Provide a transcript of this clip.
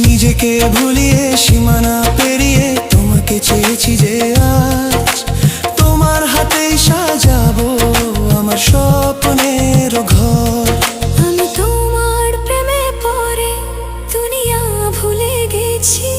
নিজেকে ভুলিয়ে সীমানা পেরিয়ে তোমাকে চেয়েছি যে আজ তোমার হাতেই সাজাবো আমার স্বপ্নের ঘর। আমি তোমার প্রেমে পড়ে দুনিয়া ভুলে গেছি।